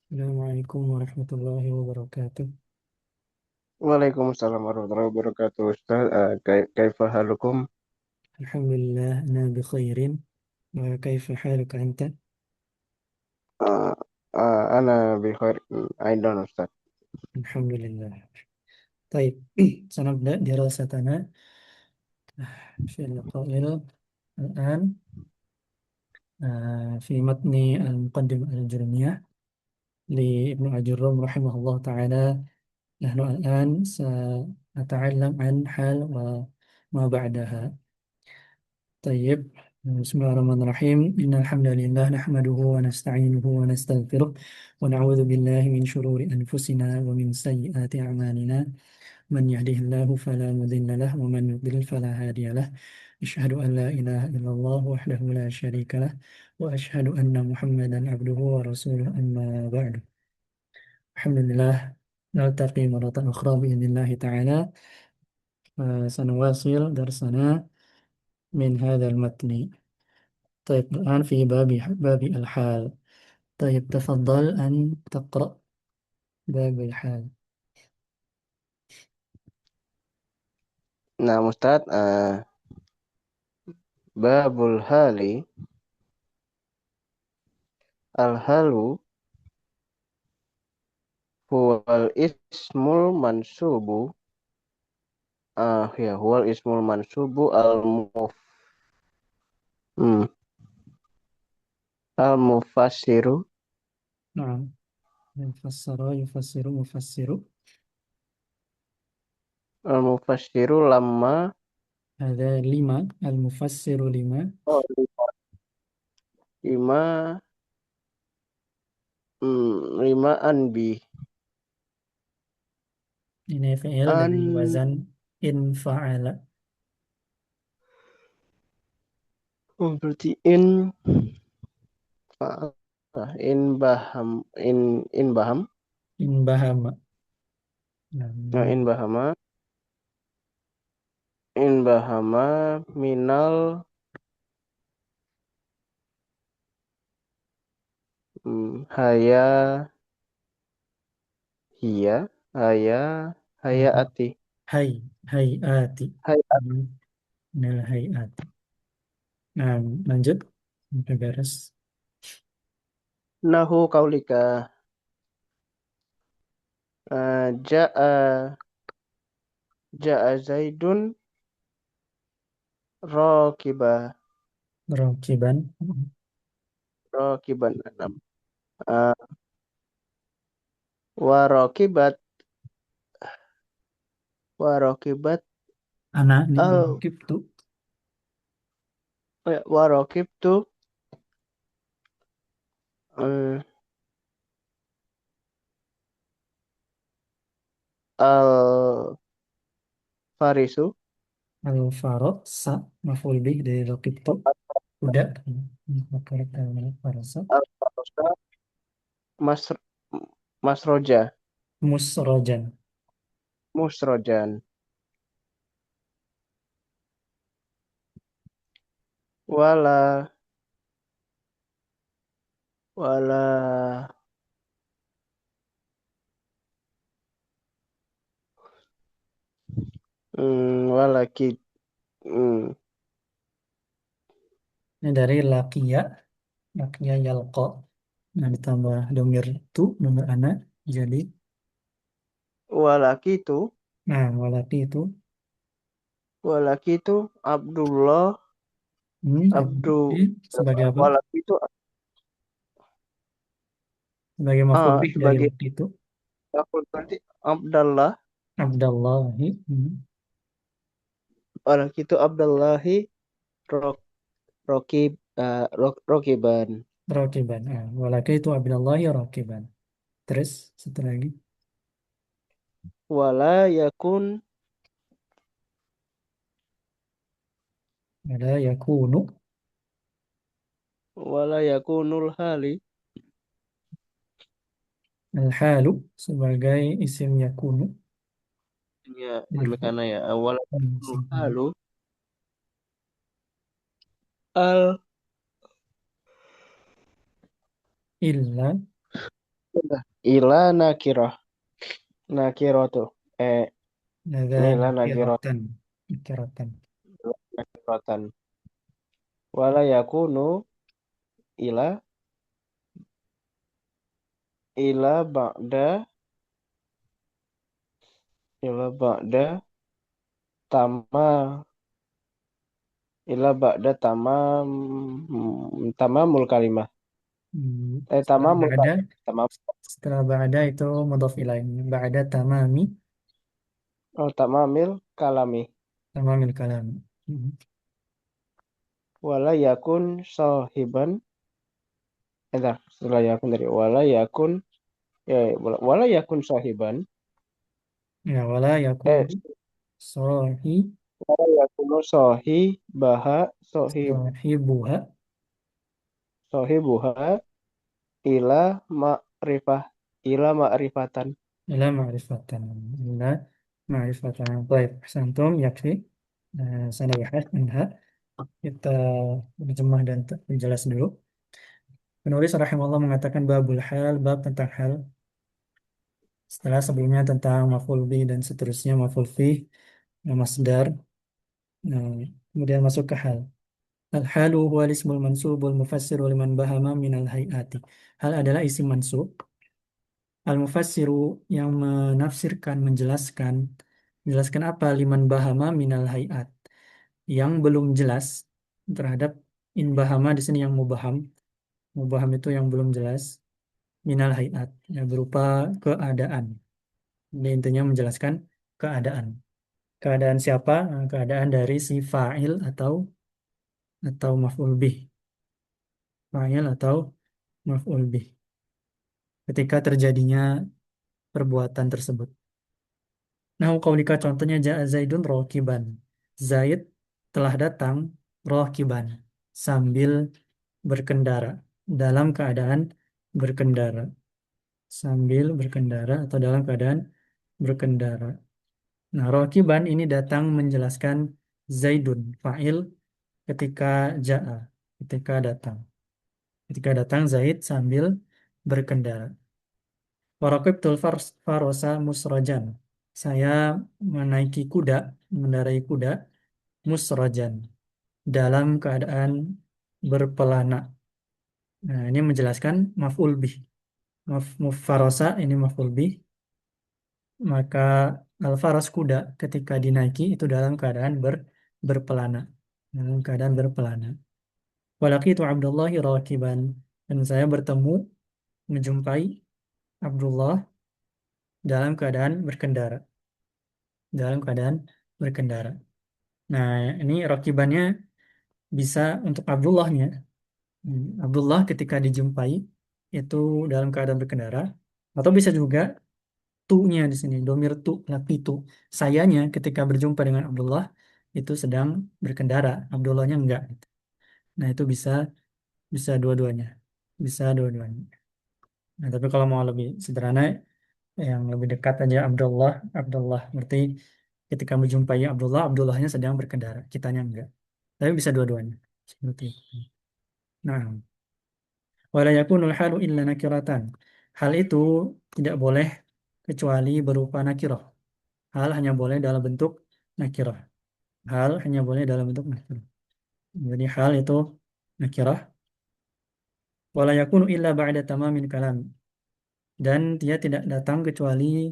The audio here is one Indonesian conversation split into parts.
Assalamualaikum warahmatullahi wabarakatuh. Waalaikumsalam warahmatullahi wabarakatuh. Ustaz, kaifa halukum? Alhamdulillah, ana bi khairin. Wa kaifa haluka anta? Uh, ana bi khair. Aidan Ustaz. Alhamdulillah. طيب سنبدأ دراستنا في اللقاء الآن في متن المقدمة الجرمية لابن أبي الروم رحمه الله تعالى. نحن الآن سنتعلم عن حال وما بعدها. طيب، بسم الله الرحمن الرحيم. إن الحمد لله نحمده ونستعينه ونستغفره ونعوذ بالله من شرور أنفسنا ومن سيئات أعمالنا. من يهده الله فلا مضل له ومن يضلل فلا هادي له. أشهد أن لا إله إلا الله وحده لا شريك له وأشهد أن محمدا عبده ورسوله. أما بعد، الحمد لله، نلتقي مرة أخرى بإذن الله تعالى. سنواصل درسنا من هذا المتن. طيب، الآن في باب الحال. طيب، تفضل أن تقرأ باب الحال. Nah, Ustaz, babul hali, al-halu huwal ismul mansubu, huwal ismul mansubu hmm, al-mufassiru, نعم، يفسر. al-mufassiru lamma, هذا لما، المفسر لما. oh, lima, lima anbi, Ini fi'il dari an, wazan in fa'ala. berarti fa- in baham, In bahama. Nah, nah, in bahama minal haya hiya haya haya ati hai, hai ati. haya Nil hai ati. Nah, lanjut. Sampai beres. nahu kaulika jaa jaa zaidun rakiba Rakiban. rakiban enam uh, warakibat warakibat Anak ini al rakib tuh. warakibtu uh, al farisu Al-Farad, sa, maf'ul bih dari rakib tuh. Udah. Maka farasa. al farusa mas masroja Musrojan. musrojan wala wala wala ki hmm, Ini dari lakia, lakia yalqa. Nah, ditambah domir tu, domir anak. Jadi, walaki itu nah, walaki itu. walaki itu Abdullah Abdu Sebagai apa? walaki itu Sebagai maf'ul bih dari sebagai waktu itu. aku nanti Abdallah Abdallahi. walaki itu Abdallahi Rok Rokib Rokiban Rakiban. Ah, walaki itu Abdallahi rakiban. Terus, satu lagi. wala yakun Ada yakunu. wala yakunul hali Al-halu sebagai isim yakunu. ya Marfu. demikian ya wala yakunul Sempurna. halu al Illa Udah. Ila nakirah. Nakirah tuh. Eh, Ada ini ila nakirah. nakiratan. Nakiratan. Nakiratan. Wala yakunu ila ila ba'da ila ba'da tama ila ba'da tamamul kalimah. Setelah Tamamul ba'da, kalimah. setelah ba'da itu mudhaf ilaih. Ba'da tamami, Tamamil kalami. tamamil kalam. Hmm. Wala yakun sahiban. Setelah yakun dari wala yakun wala yakun sahiban. Ya, wala Eh, yakunu sohi, wala yakunu sohib sohibuha sohibuha ila ma'rifah ila ma'rifatan. ila ma'rifatan. Ila ma'rifatan. Baik, santum, yakfi. Sana bahas, inha. Kita terjemah dan penjelas dulu. Penulis rahimahullah mengatakan babul hal, bab tentang hal. Setelah sebelumnya tentang maf'ul bi dan seterusnya maf'ul fi, masdar. Nah, kemudian masuk ke hal. Al-halu huwa ismul mansubul mufassiru liman bahama minal hayati. Hal adalah isim mansub. Al-mufassiru yang menafsirkan, menjelaskan apa liman bahama minal hayat. Yang belum jelas terhadap in bahama di sini yang mubaham. Mubaham itu yang belum jelas minal hayat, ya, berupa keadaan. Ini intinya menjelaskan keadaan. Keadaan siapa? Keadaan dari si fa'il atau maf'ul bih. Fa'il atau maf'ul bih. Ketika terjadinya perbuatan tersebut. Nah, qaulika contohnya ja'a Zaidun rokiban. Zaid telah datang rokiban sambil berkendara, dalam keadaan berkendara, sambil berkendara atau dalam keadaan berkendara. Nah, rokiban ini datang menjelaskan Zaidun fa'il ketika ja'a, ketika datang. Ketika datang Zaid sambil berkendara. Warakibtul farosa musrojan. Saya menaiki kuda, mengendarai kuda musrojan dalam keadaan berpelana. Nah, ini menjelaskan maf'ul bih. Farosa ini maf'ul bih. Maka al-faros kuda ketika dinaiki itu dalam keadaan berpelana. Dalam keadaan berpelana. Walaqitu Abdullahi rakiban. Dan saya bertemu, menjumpai Abdullah dalam keadaan berkendara. Dalam keadaan berkendara. Nah, ini rakibannya bisa untuk Abdullahnya. Abdullah ketika dijumpai itu dalam keadaan berkendara. Atau bisa juga tu-nya di sini, domir tu, laki tu. Sayanya ketika berjumpa dengan Abdullah itu sedang berkendara, Abdullahnya enggak. Nah, itu bisa bisa dua-duanya. Bisa dua-duanya. Nah, tapi kalau mau lebih sederhana, yang lebih dekat aja Abdullah, Abdullah. Berarti ketika menjumpai Abdullah, Abdullahnya sedang berkendara, kitanya enggak. Tapi bisa dua-duanya. Seperti itu. Nah, wala yakunul halu illa nakiratan. Hal itu tidak boleh kecuali berupa nakirah. Hal hanya boleh dalam bentuk nakirah. Hal hanya boleh dalam bentuk nakirah. Jadi hal itu nakirah. Wala yakunu illa ba'da tamamin kalam. Dan dia tidak datang kecuali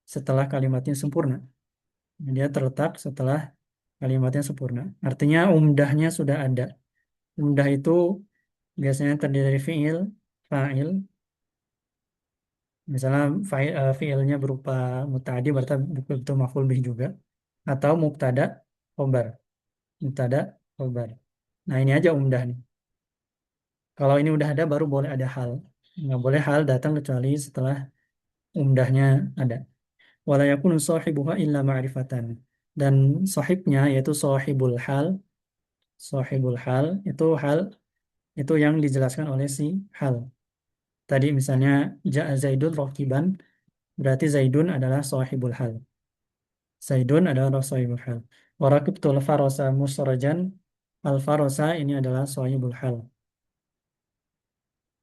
setelah kalimatnya sempurna. Dia terletak setelah kalimatnya sempurna. Artinya umdahnya sudah ada. Umdah itu biasanya terdiri dari fiil, fa'il. Misalnya fiilnya berupa muta'addi berarti betul maf'ul bih juga. Atau mubtada, khobar. Mubtada, khobar. Nah, ini aja umdah nih. Kalau ini udah ada baru boleh ada hal. Nggak boleh hal datang kecuali setelah umdahnya ada. Wala yakunu sahibuha illa ma'rifatan. Dan sahibnya yaitu sahibul hal itu yang dijelaskan oleh si hal. Tadi misalnya ja'a Zaidun rokiban, berarti Zaidun adalah sahibul hal. Zaidun adalah sahibul hal. Warakibtul farosa musrajan, al farosa ini adalah sahibul hal.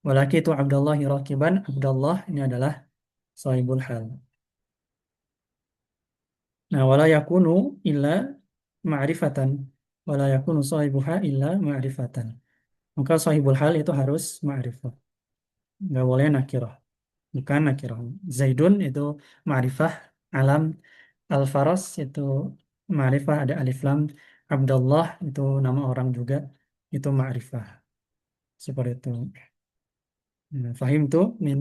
Walaki itu Abdullah rakiban. Abdullah ini adalah sahibul hal. Nah, wala yakunu illa ma'rifatan. Wala yakunu sahibuha illa ma'rifatan. Maka sahibul hal itu harus ma'rifah. Nggak boleh nakirah. Bukan nakirah. Zaidun itu ma'rifah. Alam. Al-Faras itu ma'rifah. Ada alif lam. Abdullah itu nama orang juga. Itu ma'rifah. Seperti itu. Nah, fahim tuh min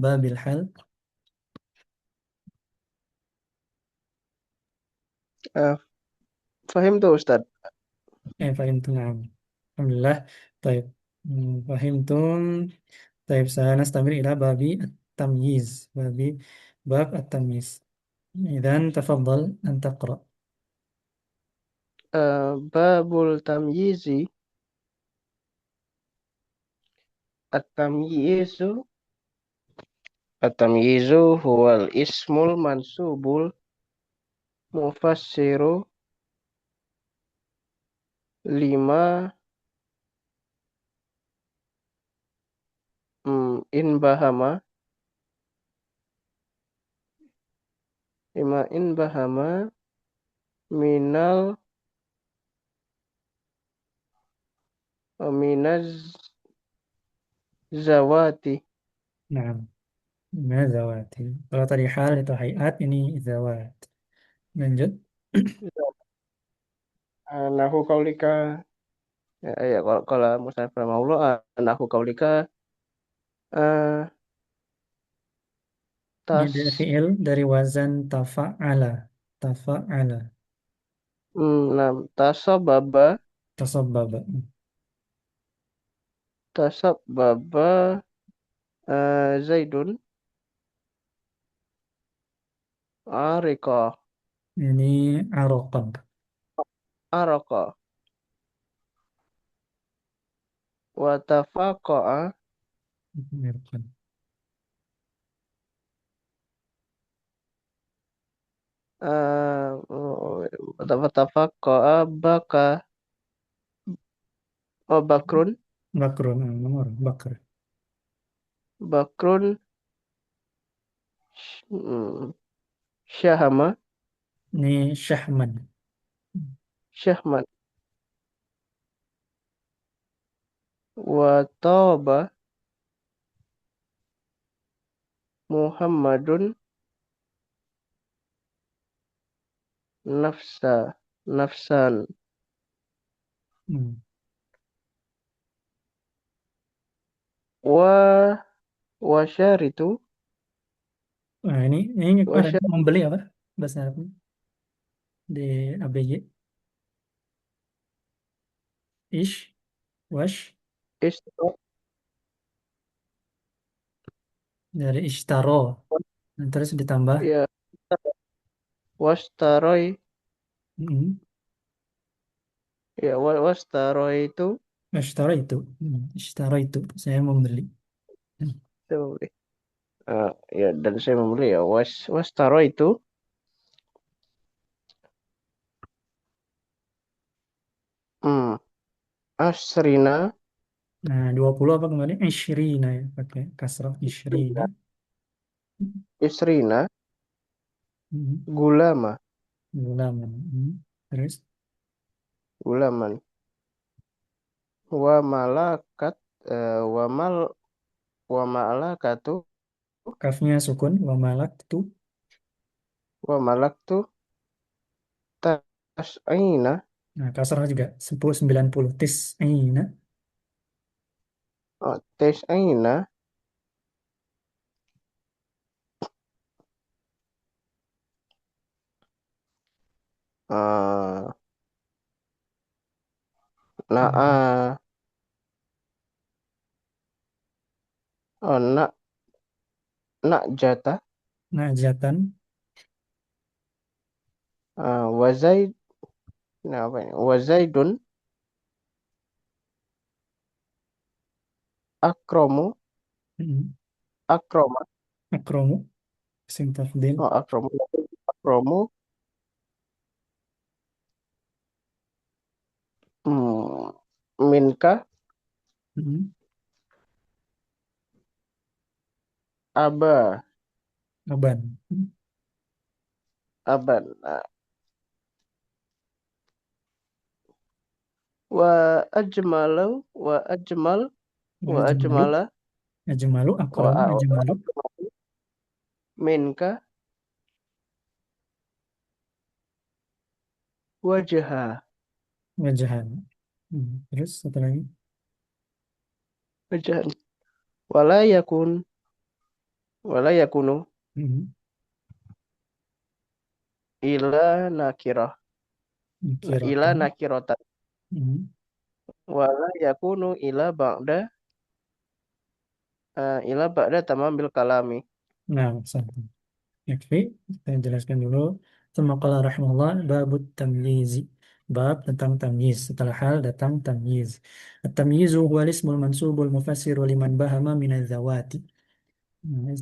babil hal. Ah, fahim tuh Ustaz. Fahim tuh. Nah. Alhamdulillah. Taib. Fahim tuh. طيب سنستمر إلى باب التمييز باب التمييز إذا تفضل أن تقرأ. Babul tamyizi, at-tamyizu, at-tamyizu huwal ismul mansubul mufassiru lima in bahama, lima in bahama minal minaz zawati. نعم. ما ذوات. kalau tadi hal itu hayat, ini zawat. Lanjut. Nahu kaulika, ya kalau Mustafa rahimahullah, nahu kaulika, eh, Ini tas dari fi'il dari wazan tafa'ala. Tafa'ala. tasababa, Tasabbaba. tasababa, Zaidun arika, Ini araqab. araka, watafaqa'a, Araqab. watafaqa'a baka, bakrun, Bakrun. Nomor bakr. bakrun, mm, syahama, Ini syahman. syahman, wataba, Muhammadun, nafsa, nafsan, Hmm. wa wasyaritu, Nah, ini kemarin wasyar membeli apa bahasa Arabnya di ABG. Ish, wash, istro, dari ishtaro. Nah, terus ditambah ya, wastaroi, mm, ya, wastaroi itu, ishtaro itu. Ishtaro itu. Saya membeli. Hmm. saya membeli. Ya, dan saya membeli ya, wastaro itu, hmm, asrina, Nah, 20 apa kembali? Ishrina ya. Pakai kasrah ishrina. isrina, Hmm. gulama, Gulaman. Terus gulaman, wa malakat, wa mal, wa malakatu, kafnya sukun. Wa malak tu. wa malaktu, tas'ina, Nah, kasrah juga 10 90. Tis aina. tes'ina, uh, Hmm. na'a, oh, nak jata, Nah, jatan. wa zaid, nah apa ini, wa zaidun, akromu, Hmm. akroma, Akromu. Isim tafdil. oh akromu, akromu, minka, Hmm. aba, Aban. aban. Wa ajmalu, wa ajmal, wa Ajmalu. ajmala, Ajmalu. wa Akram. Ajmalu. minka, wajha, Wajahan. Terus satu lagi. wajhan. Wala yakun, wala yakunu, Hmm. ila nakirah, ila Kiratan. nakiratan. Hmm. Wala yakunu ila ba'da tamamil kalami. Nah, satu. Yakfi. Kita jelaskan dulu. Tsumma qala rahimahullah babut tamyizi. Bab tentang tamyiz. Setelah hal datang tamyiz. At-tamyizu huwa ismul mansubul mufassiru liman bahama minadz-zawati.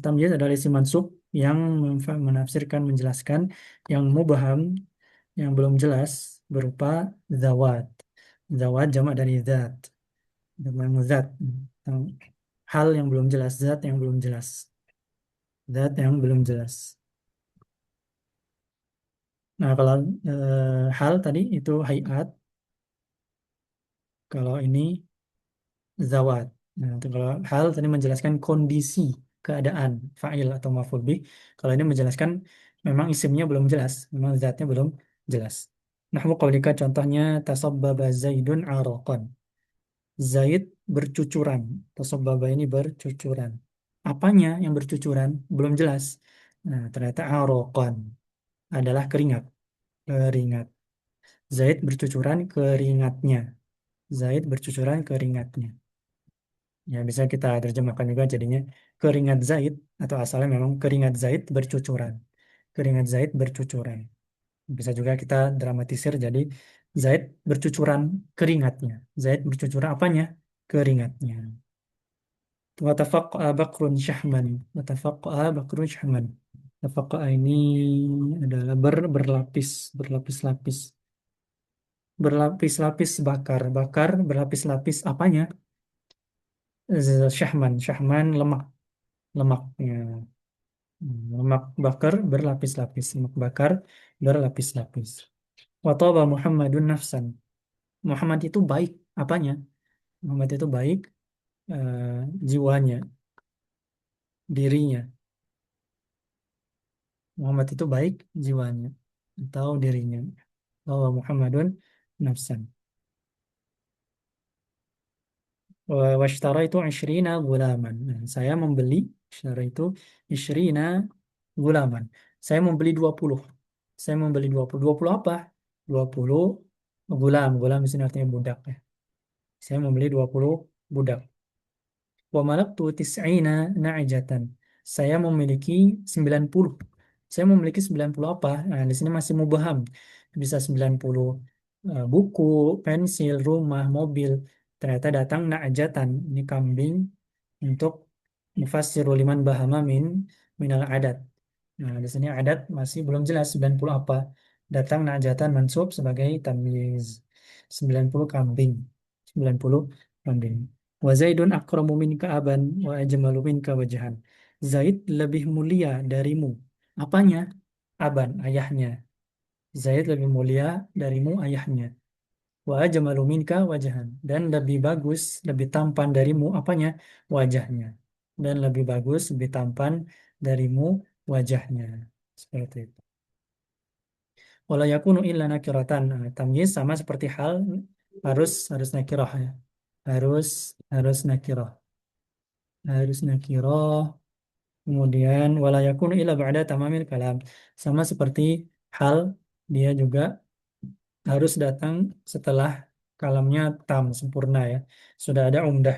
Tamyiz adalah isim mansub yang menafsirkan, menjelaskan yang mubham, yang belum jelas berupa zawat. Zawat jamak dari zat. Tentang zat. Tentang hal yang belum jelas, zat yang belum jelas. Zat yang belum jelas. Nah, kalau hal tadi itu hayat, kalau ini zawat. Nah, itu kalau hal tadi menjelaskan kondisi, keadaan, fa'il atau maf'ul bih. Kalau ini menjelaskan memang isimnya belum jelas, memang zatnya belum jelas. Nahwu qaulika contohnya tasabbaba Zaidun araqan. Zaid bercucuran. Tasabbaba ini bercucuran. Apanya yang bercucuran? Belum jelas. Nah, ternyata araqan adalah keringat. Keringat. Zaid bercucuran keringatnya. Zaid bercucuran keringatnya. Ya, bisa kita terjemahkan juga jadinya keringat Zaid atau asalnya memang keringat Zaid bercucuran. Keringat Zaid bercucuran. Bisa juga kita dramatisir jadi Zaid bercucuran keringatnya. Zaid bercucuran apanya? Keringatnya. Watafaqqa Bakrun Syahman. Watafaqqa Bakrun Syahman. Tafaqqa ini adalah berlapis, berlapis-lapis. Berlapis-lapis bakar. Bakar berlapis-lapis apanya? Syahman. Syahman lemak. Lemaknya. Lemak bakar berlapis-lapis. Lemak bakar berlapis-lapis. Wataba Muhammadun nafsan. Muhammad itu baik. Apanya? Muhammad itu baik jiwanya, dirinya. Muhammad itu baik jiwanya atau dirinya. Bahwa Muhammadun nafsan. Washtara itu isyrina gulaman. Nah, saya membeli, ishtara itu isyrina gulaman. Saya membeli 20. Saya membeli 20. 20 apa? 20 gulam. Gulam di sini artinya budak ya. Saya membeli 20 budak. Wa malaktu tis'ina na'jatan. Saya memiliki 90. Saya memiliki 90 apa? Nah, di sini masih mubaham. Bisa 90 buku, pensil, rumah, mobil. Ternyata datang na'jatan. Ini kambing untuk mufassiru liman bahama minal adat. Nah, di sini adat masih belum jelas 90 apa. Datang na'jatan mansub sebagai tamyiz. 90 kambing. 90 kambing. Wa Zaidun akramu minka aban wa ajmalu minka wajhan. Zaid lebih mulia darimu. Apanya? Aban, ayahnya. Zaid lebih mulia darimu, ayahnya. Wa ajmalu minka wajhan. Dan lebih bagus, lebih tampan darimu, apanya? Wajahnya. Dan lebih bagus, lebih tampan darimu, wajahnya. Seperti itu. Wala yakunu illa nakiratan. Nah, tamyiz sama seperti hal harus nakirah ya. Harus harus nakirah. Harus nakirah. Kemudian wala yakunu illa ba'da tamamil kalam. Sama seperti hal dia juga harus datang setelah kalamnya tam sempurna ya. Sudah ada umdah,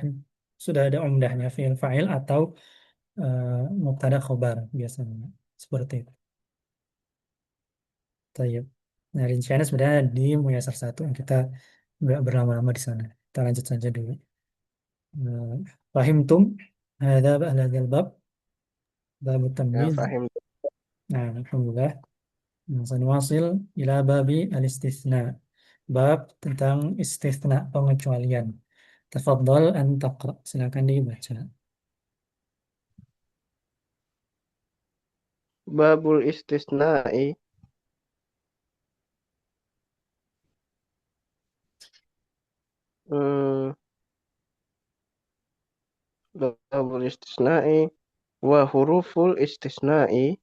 sudah ada umdahnya fi'il fa'il atau mubtada khobar biasanya. Seperti itu. Tayyib. Nah, rinciannya sebenarnya di Muyasar satu yang kita nggak berlama-lama di sana. Kita lanjut saja dulu. Fahimtum? Ada hadzal bab, bab Ya, tamyiz. fahim. Nah, alhamdulillah. Sanwasil ila babi al-istithna. Bab tentang istithna, pengecualian. Tafadhal an taqra. Silakan dibaca. babul istisna'i, hmm, babul istisna'i, wa huruful istisna'i,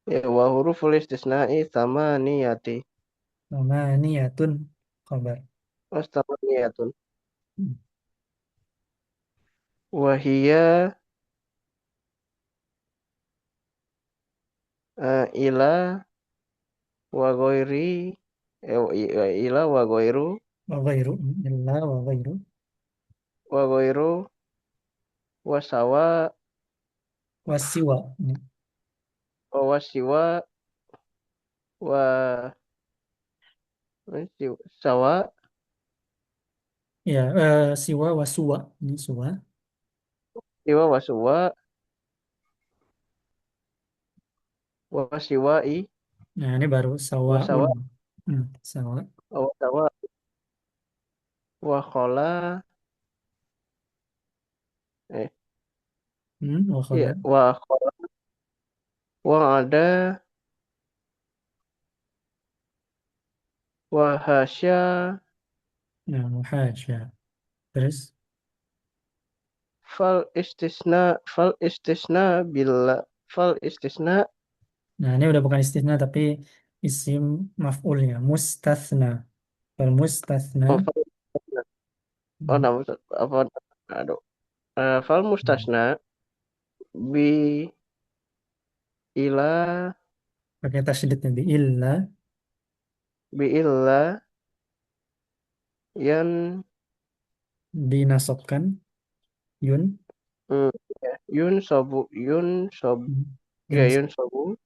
ya wa huruful istisna'i tsamaniyati, Samaniyatun khabar. wastamaniyatun, Hmm. wahia ila wa ghairi, ila wa ghairu, Wa ghairu illa wa ghairu wa ghairu, wa sawa, wasiwa. wa wasiwa, wa sawa, Ya, siwa wasuwa. Ini suwa. siwa wa suwa, wa siwai, Nah, ini baru wa sawaun. sawa, Sawa. wa sawa, wa khola, eh, Wa iya, khala. wa khola, wa ada, wa hasya, Nah, muhasya. Terus, fal istisna bila, fal istisna, nah ini udah bukan istisna tapi isim maf'ulnya. Mustathna. Fal mustathna. oh, fal istisna, oh, Hmm. nama, apa, aduh, fal mustasna, bi, ila, Pakai tasydid nanti. Illa. bi illa, yan, Dinasobkan. Yun. hmm, ya, yun sobu, Hmm. ya Yun. yun sobu,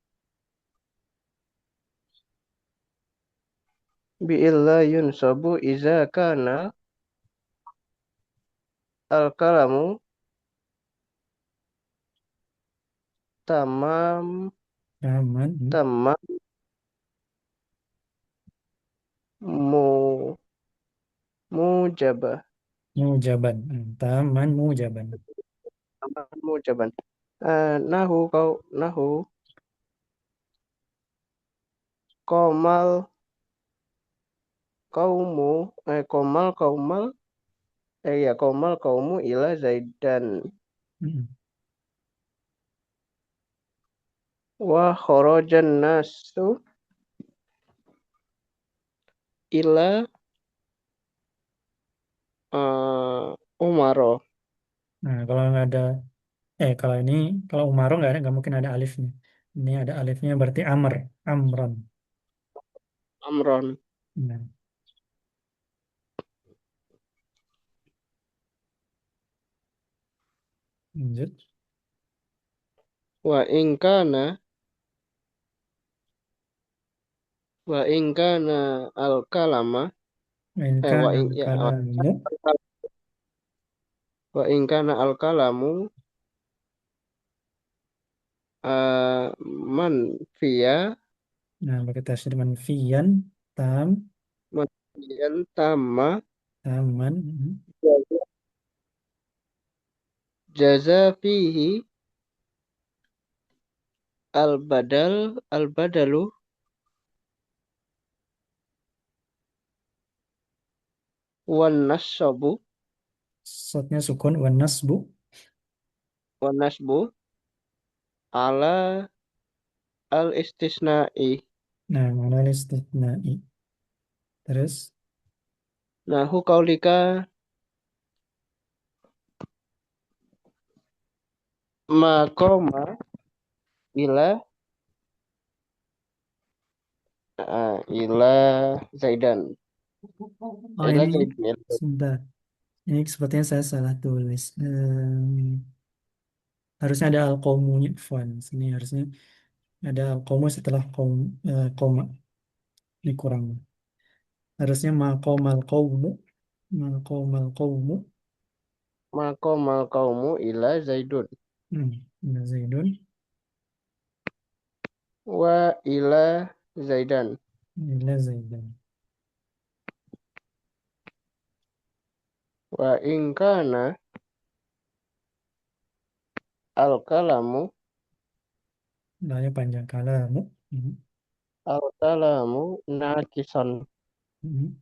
bi illa yun sobu, iza kana, al kalamu, tamam, Aman. tamam, mu, mujabah, Mujaban. Taman mujaban. tamam, mujaban. Nahu kau, nahu, komal, kaumu, komal, kaumal, ya komal, kaumu, ila zaidan, Hmm. wa khorojan nasu, ila, umaro, Nah, kalau nggak ada, kalau ini, kalau Umaro nggak ada, nggak mungkin ada alifnya. Ini ada alifnya berarti Amr. Amron. amron, Nah, lanjut. wa ingkana, wa ingkana al kalama, Mainkan wa ing ya kalamu. wa ingkana al kalamu, manfiya, Nah, pakai tasydid manfiyan. Tam. manfiyan tamma, Taman. jaza fihi al badalu, wan nasabu, Sotnya sukun. Wan nasbu. wan nasbu, ala al istisna'i. Nah, mana istitna'i. Terus. Nahu kaulika makoma ila, ila zaidan, Oh, ila ini zaidan. sebentar. Ini sepertinya saya salah tulis. Harusnya ada al-qawmunya. Fun. Sini harusnya ada al-qawmu setelah koma. Ini kurang. Harusnya maqamal qawmu. Maqamal qawmu. Makomal kaumu ila zaidun, Ila Zaidun. wa ila zaidan, Ila Zaidan. wa ingkana Al-kalamu, Lahnya panjang. Kalamu. Mhm. al-kalamu nakison. Mhm.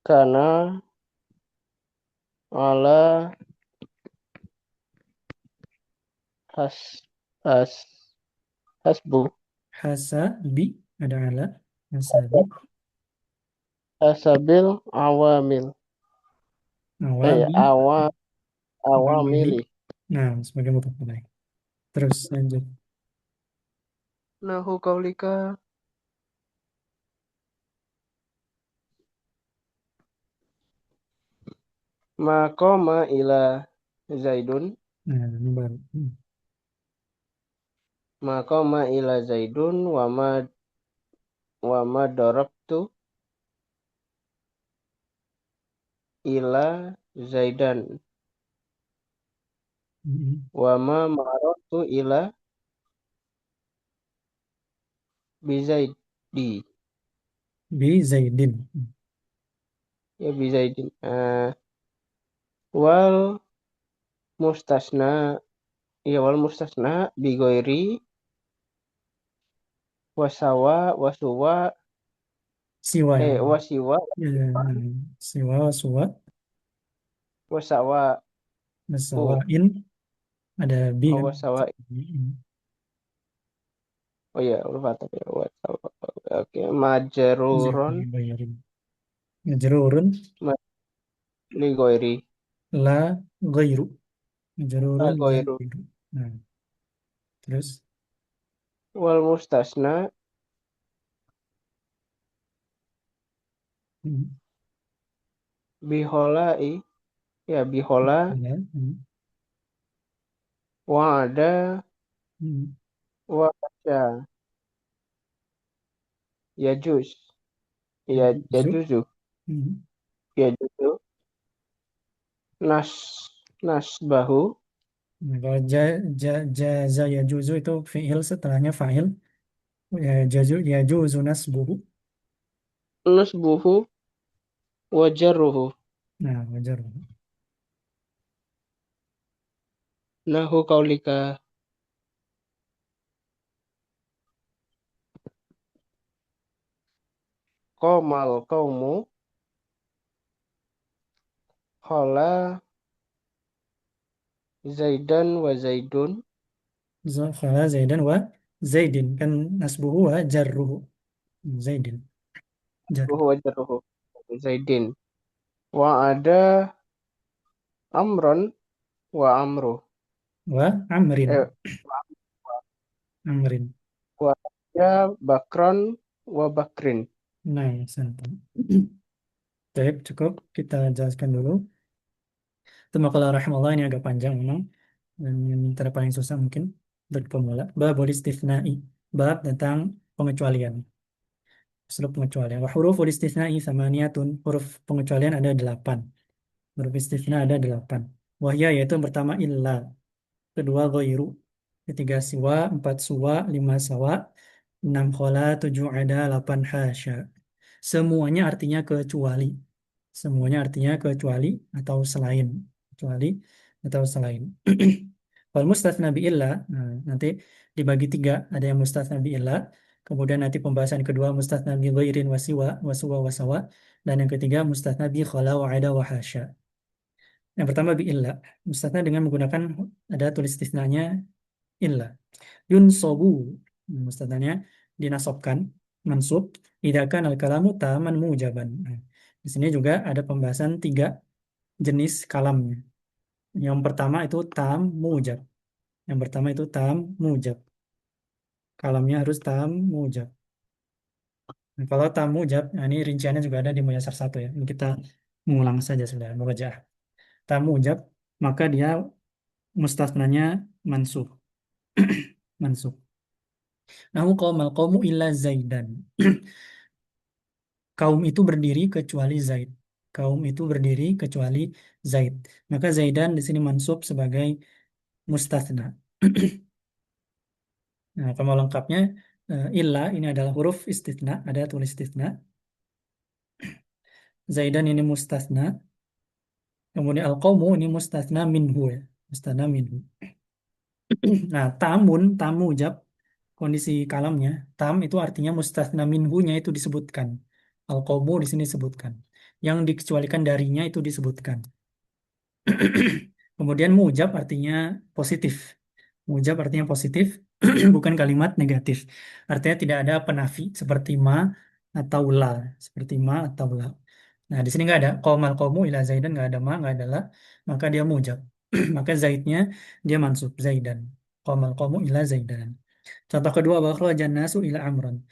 Karena ala has has hasbu Hasabi. Ada ala. Hasabi. hasabil awamil. Awami. Awa Awamili. awamili. Nah, sebagai mutaf alaih. Terus lanjut. Nahu kaulika maqama ila Zaidun. Nah, ini baru. Maqama ila Zaidun wa ma darabtu ila Zaidan Mhm. wa ma marartu ila bizaidi. Bi Zaidin. Ya bizaidin. Wal mustasna, ya wal mustasna bi ghairi wasawa wasuwa Siwa yang mana? wasiwa Ya, siwa, suwa, wasawa nasawain. Ada bi kan? wasawa. Oh ya, lupa tadi wasawa. Oke, majeruron Bayarin. Majrurun li ghairi la ghairu. Majrurun la ghairu. ghairu. Nah, terus Wal mustasna hmm, biholai, ya bihola ya, wa ada hmm, wa ada ya juz, ya juzu, juzu, hmm. ya juzu nas nasbahu Nah, kalau jaza ya juzu itu fiil setelahnya fa'il. Ya ya juzu nasbuhu. nasbuhu wa jarruhu. Nah, wajar. Nahu kaulika qomal qaumu khala Zaidan wa Zaidun. Khala Zaidan wa Zaidin kan nasbuhu wa jarruhu. Zaidin jar Nasbuhu wa jarruhu Zaidin. Wa ada amron wa amru. wa amrin. Eh, Amrin. wa ada bakron wa bakrin. Nah, santai. Baik, cukup kita jelaskan dulu. Itu makalah rahimahullah ini agak panjang memang. Dan yang antara paling susah mungkin untuk pemula. Babul istifna'i. Bab tentang pengecualian. Seluk pengecualian. Wa huruful istifna'i samaniyatun. Huruf pengecualian ada 8. Huruf istifna ada 8. Wahya yaitu yang pertama illa. Kedua ghairu. Ketiga siwa. Empat suwa. Lima sawa. Enam khola. Tujuh ada. 8 hasya. Semuanya artinya kecuali. Semuanya artinya kecuali atau selain. Kecuali atau selain. Kalau mustatsna biillah, nah, nanti dibagi tiga. Ada yang mustatsna biillah, kemudian nanti pembahasan kedua mustatsna bi ghairin wasiwa, wasuwa wasawa, dan yang ketiga mustatsna bi khala wa ada wa hasya. Yang pertama biillah, mustatsna dengan menggunakan ada tulis istisnanya illa. Yunsobu, mustatnanya dinasobkan, mansub, idakan al-kalamu taman mujaban. Nah, di sini juga ada pembahasan tiga jenis kalamnya. Yang pertama itu tam mujab. Yang pertama itu tam mujab. Kalamnya harus tam mujab. Nah, kalau tam mujab, nah ini rinciannya juga ada di Muyasar satu ya. Ini kita mengulang saja sudah, murojaah. Tam mujab, maka dia mustasnanya mansub. Mansub. Nahu qaumal qaumu illa zaidan. Kaum itu berdiri kecuali Zaid. Kaum itu berdiri kecuali Zaid. Maka Zaidan di sini mansub sebagai mustatsna. Nah, kalau lengkapnya illa ini adalah huruf istitsna, ada tulis istitsna. Zaidan ini mustatsna. Kemudian al-qaumu ini mustatsna minhu ya. Mustanna minhu. Nah, tamun, tamu ujab, kondisi kalamnya, tam itu artinya mustatsna minhu-nya itu disebutkan. Al-qawmu di sini disebutkan. Yang dikecualikan darinya itu disebutkan. Kemudian mujab artinya positif. Mujab artinya positif, bukan kalimat negatif. Artinya tidak ada penafi seperti ma atau la. Seperti ma atau la. Nah, di sini nggak ada qomal qawmu ila zaidan, nggak ada ma, nggak ada la, maka dia mujab. Maka zaidnya dia mansub zaidan. Qomal qawmu ila zaidan. Contoh kedua, bahwa nasu ila amron.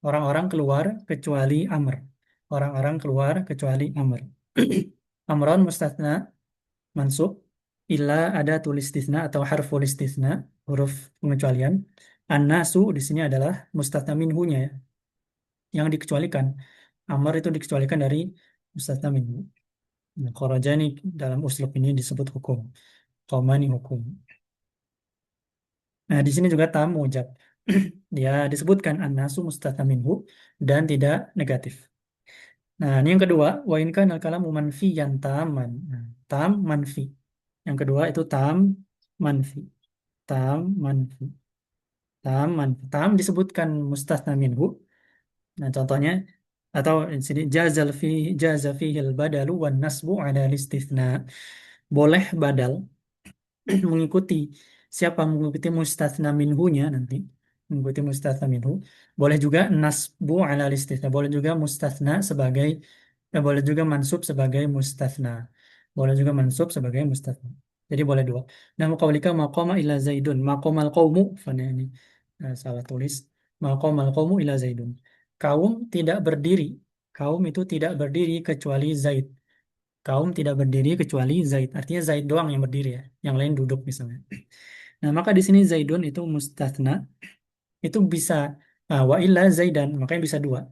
Orang-orang keluar kecuali amr. Orang-orang keluar kecuali amr. Amron mustatsna mansub illa ada tulis istisna atau harful istisna, huruf pengecualian. An-nasu di sini adalah mustatsna minhunya ya, yang dikecualikan. Amr itu dikecualikan dari mustatsna minhu. Nah, kharaja ini dalam uslub ini disebut hukum. Qomani hukum. Nah, di sini juga tam mujab. Dia disebutkan an-nasu mustatsna minhu dan tidak negatif. Nah, ini yang kedua, wa in kana al-kalamu manfiyan taman. Nah, tam manfi. Yang kedua itu tam manfi. Tam manfi. Tam manfi. Tam disebutkan mustatsna minhu. Nah, contohnya atau di sini jaza fihil badalu wan nasbu ala istitsna. Boleh badal mengikuti siapa mengikuti mustatsna minhunya nanti, mengikuti mustatsna minhu. Boleh juga nasbu ala istitsna, boleh juga mustatsna sebagai boleh juga mansub sebagai mustatsna, boleh juga mansub sebagai mustatsna, jadi boleh dua. Nah, qaulika maqama ila zaidun, maqamal qaumu fana ini salah tulis, maqamal qaumu ila zaidun, kaum tidak berdiri, kaum itu tidak berdiri kecuali Zaid. Kaum tidak berdiri kecuali Zaid. Artinya Zaid doang yang berdiri ya. Yang lain duduk misalnya. Nah, maka di sini Zaidun itu mustatsna. Itu bisa wa illa Zaidan. Makanya bisa dua.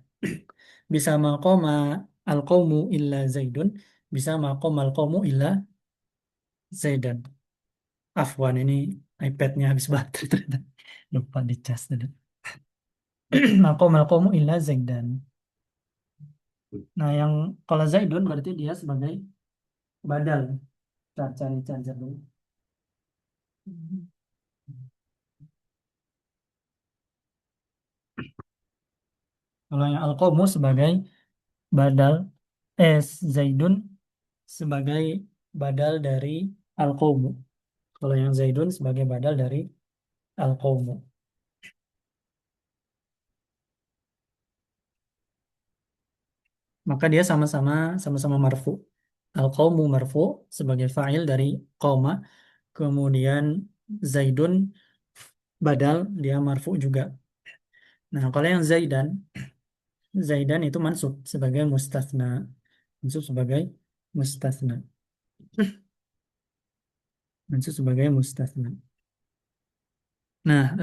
Bisa maqama al-qawmu illa Zaidun. Bisa maqama al-qawmu illa Zaidan. Afwan, ini iPad-nya habis baterai ternyata. Lupa dicas tadi. Maqama al-qawmu illa Zaidan. Nah, yang kalau Zaidun berarti dia sebagai badal. Cari charger dulu. Kalau yang al-qawmu sebagai badal Zaidun sebagai badal dari al-qawmu. Kalau yang Zaidun sebagai badal dari al-qawmu. Maka dia sama-sama marfu. Al-qawmu marfu sebagai fa'il dari qawma. Kemudian Zaidun badal dia marfu juga. Nah, kalau yang Zaidan itu mansub sebagai mustatsna. Mansub sebagai mustatsna. Mansub sebagai mustatsna. Nah,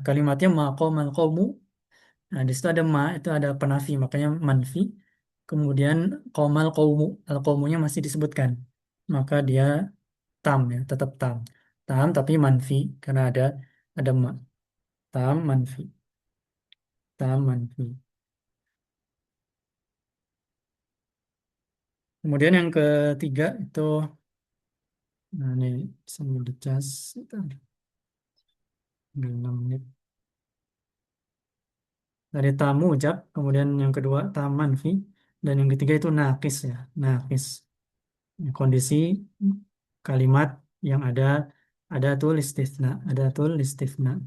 kalimatnya maqamal qawmu. Nah, di situ ada ma, itu ada penafi, makanya manfi. Kemudian qomal qawmu, al qawmunya masih disebutkan. Maka dia tam ya, tetap tam. Tam tapi manfi karena ada ma. Tam manfi. Tam manfi. Kemudian yang ketiga itu nah ini sambil dicas sebentar. 6 menit. Dari tamu ucap, kemudian yang kedua tam manfi, dan yang ketiga itu nakis ya, nakis. Kondisi kalimat yang ada tul istisna, ada tul istisna.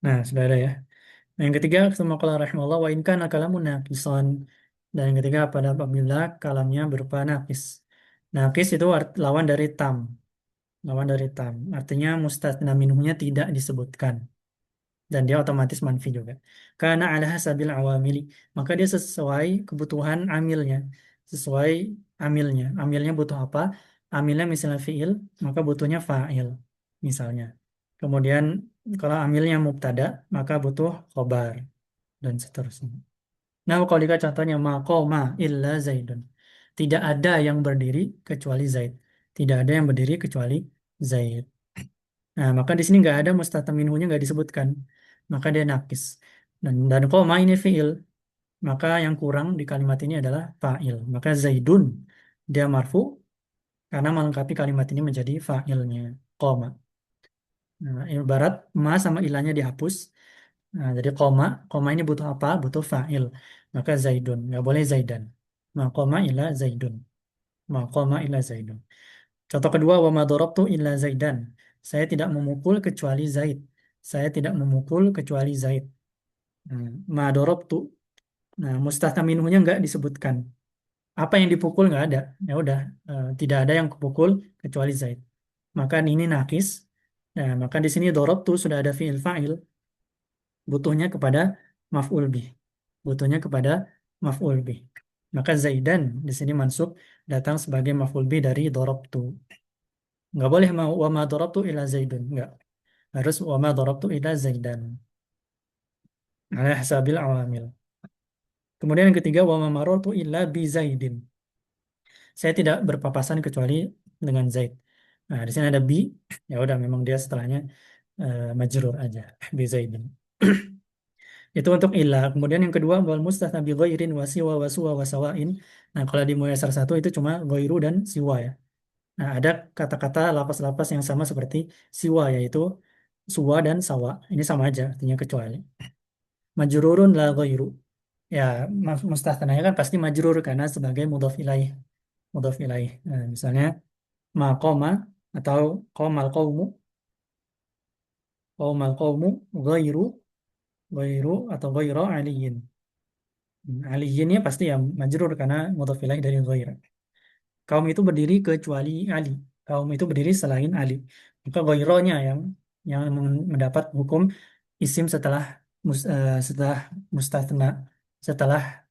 Nah, sudah ada ya. Nah, yang ketiga, sama qala rahimahullah wa in kana kalamun naqisan. Dan yang ketiga pada apabila kalamnya berupa naqis. Naqis itu lawan dari tam, lawan dari tam. Artinya mustatsna minhunya tidak disebutkan dan dia otomatis manfi juga. Karena ala hasabil awamili, maka dia sesuai kebutuhan amilnya, sesuai amilnya. Amilnya butuh apa? Amilnya misalnya fiil, maka butuhnya fa'il misalnya. Kemudian Kalau amilnya mubtada, maka butuh khobar dan seterusnya. Nah, kalau dikata contohnya maqama illa zaidun. Tidak ada yang berdiri kecuali Zaid. Tidak ada yang berdiri kecuali Zaid. Nah, maka di sini nggak ada mustatam minhunya nggak disebutkan. Maka dia nakis. Dan koma ini fiil. Maka yang kurang di kalimat ini adalah fa'il. Maka Zaidun dia marfu karena melengkapi kalimat ini menjadi fa'ilnya. Koma. Nah, ibarat ma sama ilahnya dihapus. Nah, jadi koma ini butuh apa? Butuh fa'il. Maka Zaidun, nggak boleh Zaidan. Ma koma ila Zaidun. Ma koma ila Zaidun. Contoh kedua, wa ma darabtu illa Zaidan. Saya tidak memukul kecuali Zaid. Saya tidak memukul kecuali Zaid. Nah, ma darabtu. Nah, mustahta minhunya nggak disebutkan. Apa yang dipukul nggak ada. Ya udah, tidak ada yang kupukul kecuali Zaid. Maka ini nakis. Nah, maka di sini darabtu sudah ada fi'il fa'il. Butuhnya kepada maf'ul bih. Butuhnya kepada maf'ul bih. Maka Zaidan di sini mansub datang sebagai maf'ul bih dari darabtu. Nggak boleh wa ma darabtu ila Zaidun. Nggak. Harus wa ma darabtu ila Zaidan. Ala hasabil awamil. Kemudian yang ketiga wa ma marartu illa bi Zaidin. Saya tidak berpapasan kecuali dengan Zaid. Nah, di sini ada bi. Ya udah memang dia setelahnya majrur aja bi Zaidin. Itu untuk ilah. Kemudian yang kedua wal mustatsna bi ghairin wa siwa wa suwa wa sawain. Nah, kalau di Muyassar satu itu cuma ghairu dan siwa ya. Nah, ada kata-kata lapas-lapas yang sama seperti siwa yaitu suwa dan sawa. Ini sama aja artinya kecuali. Majrurun la ghairu. Ya, mustatsananya kan pasti majrur karena sebagai mudhaf ilaih. Mudhaf ilaih. Nah, misalnya maqama atau qamal qaumu, qaumal qaumu ghairu, ghairu atau ghaira aliyin. Aliyinnya pasti ya majrur karena mudhaf ilaih dari ghair. Kaum itu berdiri kecuali Ali. Kaum itu berdiri selain Ali. Maka ghaironya yang mendapat hukum isim setelah setelah mustatsna, setelah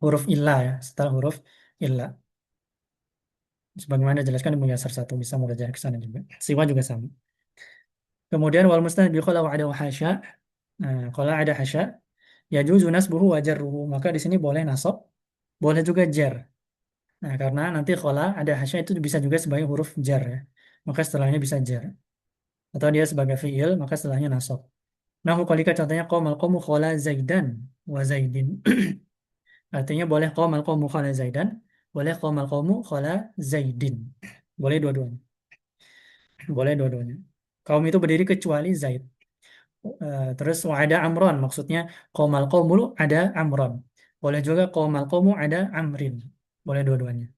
huruf illah ya, setelah huruf illah. Sebagaimana dijelaskan di Muyassar satu bisa belajar ke sana juga. Siwa juga sama. Kemudian wal mustad bi qala wa ada wa hasya. Nah, kalau ada hasya ya juzu nasbuhu wa jarruhu. Maka di sini boleh nasab, boleh juga jar. Nah, karena nanti qala ada hasya itu bisa juga sebagai huruf jar ya. Maka setelahnya bisa jar. Atau dia sebagai fiil, maka setelahnya nasab. Nah, hukalika contohnya qomal qomu qola zaidan wa zaidin. Artinya boleh qomal qomu qola zaidan, boleh qomal qomu qola zaidin. Boleh dua-duanya. Boleh dua-duanya. Kaum itu berdiri kecuali Zaid. Terus ada Amron, maksudnya qomal qomul ada Amron. Boleh juga qomal qomu ada Amrin. Boleh dua-duanya.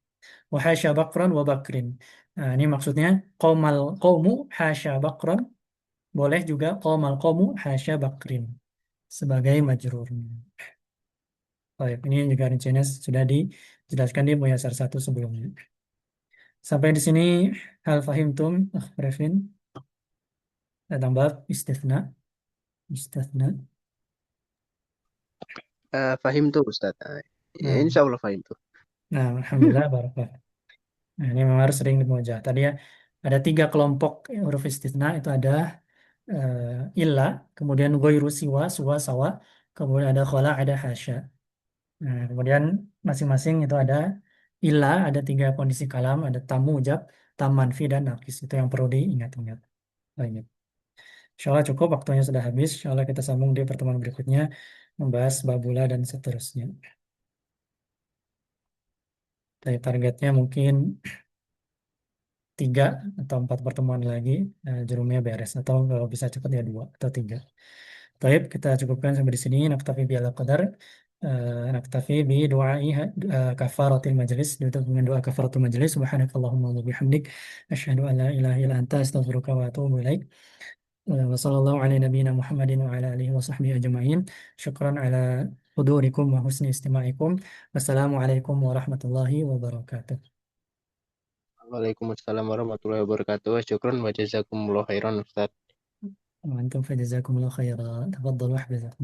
Wa hasya bakran wa bakrin. Nah, ini maksudnya qomal qomu hasya bakran. Boleh juga qomal qomu hasya bakrin. Sebagai majrurnya. Baik, ini juga rinciannya sudah dijelaskan di Muyasar satu sebelumnya. Sampai di sini hal fahimtum, Revin, tentang bab istithna. Istithna. Fahim tuh Ustaz. Nah, Insya Allah fahim tuh. nah, alhamdulillah barakallah. Nah, ini memang harus sering dimuajah. Tadi ya ada tiga kelompok huruf istitsna itu ada illa, kemudian ghairu siwa, suwa, sawa, kemudian ada khala, ada hasya. Nah, kemudian masing-masing itu ada illa, ada tiga kondisi kalam, ada tamu ujab, tam manfi dan nakis. Itu yang perlu diingat-ingat. Baik. Insya Allah cukup, waktunya sudah habis. Insya Allah kita sambung di pertemuan berikutnya membahas babula dan seterusnya. Dari targetnya mungkin 3 atau 4 pertemuan lagi jurumnya beres atau kalau bisa cepat ya 2 atau 3. Baik, kita cukupkan sampai di sini. Naktafi bi ala qadar. Naktafi bi du'ai kafaratil majlis. Ditutup dengan doa kafaratul majlis. Subhanakallahumma wa bihamdik. Asyhadu an la ilaha illa anta astaghfiruka wa atubu ilaik. Wa sallallahu ala nabiyyina Muhammadin wa ala alihi wa sahbihi ajma'in. Syukran ala hudurikum wa husni istima'ikum. Wassalamualaikum warahmatullahi wabarakatuh. Waalaikumsalam warahmatullahi wabarakatuh. Syukron wa jazakumullah khairan Ustaz. وأنتم فجزاكم الله خيرا تفضلوا أحبذكم